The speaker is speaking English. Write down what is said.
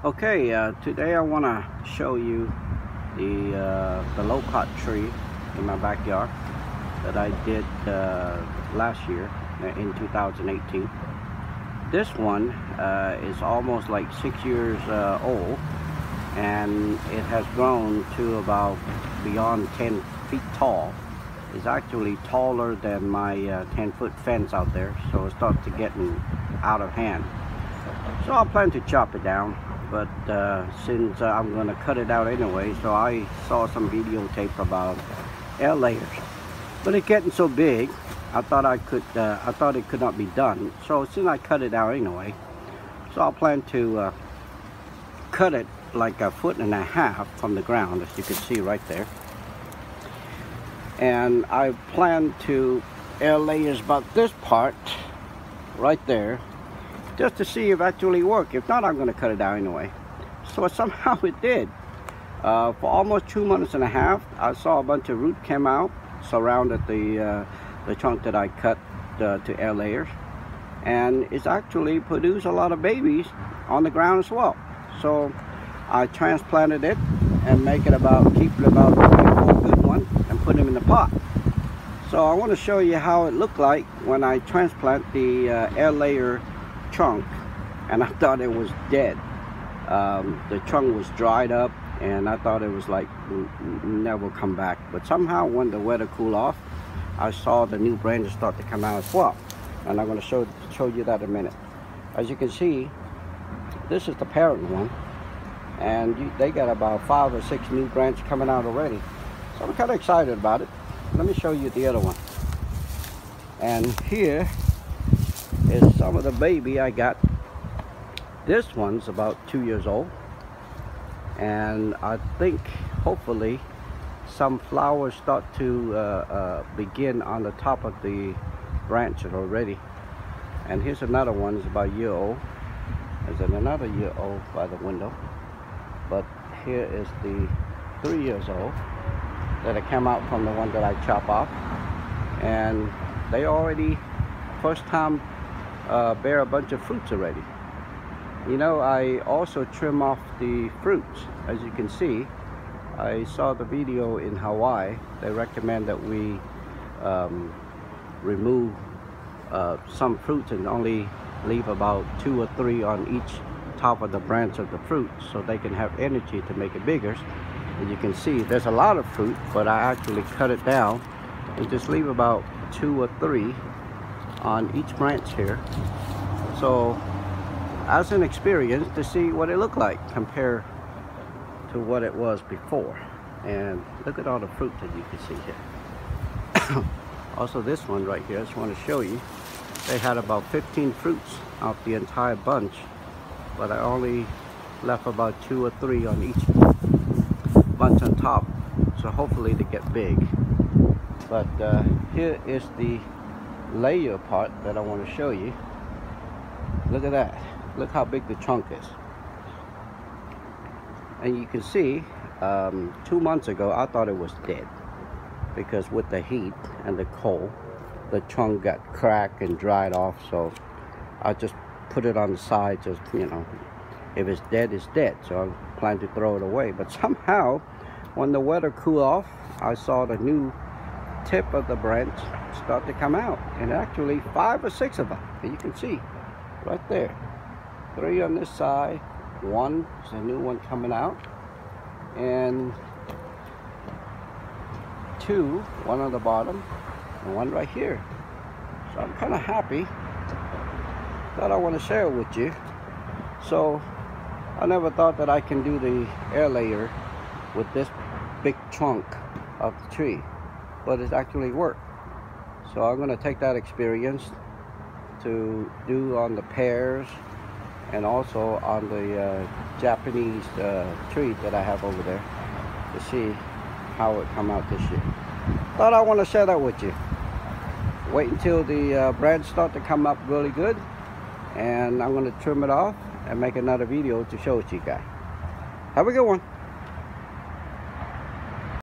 Okay, today I want to show you the Loquat tree in my backyard that I did last year in 2018. This one is almost like 6 years old, and it has grown to about beyond 10 feet tall. It's actually taller than my 10-foot fence out there, so it starts to getting out of hand. So I plan to chop it down, but since I'm going to cut it out anyway, so I saw some videotape about air layers, but it's getting so big, I thought it could not be done. So since I cut it out anyway, so I plan to cut it like 1.5 feet from the ground, as you can see right there. And I plan to air layers about this part right there, just to see if it actually works. If not, I'm going to cut it out anyway. So somehow it did. For almost 2.5 months, I saw a bunch of root came out, surrounded the trunk that I cut to air layers, and it's actually produced a lot of babies on the ground as well. So I transplanted it and keep it about 3 or 4 good ones and put them in the pot. So I want to show you how it looked like when I transplant the air layer trunk, and I thought it was dead. The trunk was dried up, and I thought it was like never come back. But somehow when the weather cooled off, I saw the new branches start to come out as well, and I'm going to show you that in a minute. As you can see, this is the parent one, and they got about 5 or 6 new branches coming out already. So I'm kind of excited about it. Let me show you the other one. And here is some of the baby I got. This one's about 2 years old, and I think hopefully some flowers start to begin on the top of the branches already. And here's another one, is about a year old. There's another year old by the window, but here is the 3 years old that I came out from the one that I chop off, and they already first time bear a bunch of fruits already. You know, I also trim off the fruits. As you can see, I saw the video in Hawaii. They recommend that we remove some fruits and only leave about 2 or 3 on each top of the branch of the fruit, so they can have energy to make it bigger. And you can see there's a lot of fruit, but I actually cut it down and just leave about 2 or 3 on each branch here. So as an experience to see what it looked like compared to what it was before. And look at all the fruit that you can see here. Also this one right here, I just want to show you, they had about 15 fruits out the entire bunch, but I only left about 2 or 3 on each bunch on top, so hopefully they get big. But here is the layer part that I want to show you. Look at that. Look how big the trunk is. And you can see 2 months ago I thought it was dead, because with the heat and the cold, the trunk got cracked and dried off. So I just put it on the side, just, you know, if it's dead, it's dead. So I plan to throw it away. But somehow when the weather cooled off, I saw the new tip of the branch start to come out, and actually 5 or 6 of them. And you can see right there, 3 on this side, 1 is a new one coming out, and 2, 1 on the bottom and 1 right here. So I'm kind of happy that I want to share it with you. So I never thought that I can do the air layer with this big trunk of the tree, but it actually worked. So I'm going to take that experience to do on the pears and also on the Japanese tree that I have over there, to see how it come out this year. Thought I want to share that with you. Wait until the branch start to come up really good, and I'm going to trim it off and make another video to show it to you guys. Have a good one.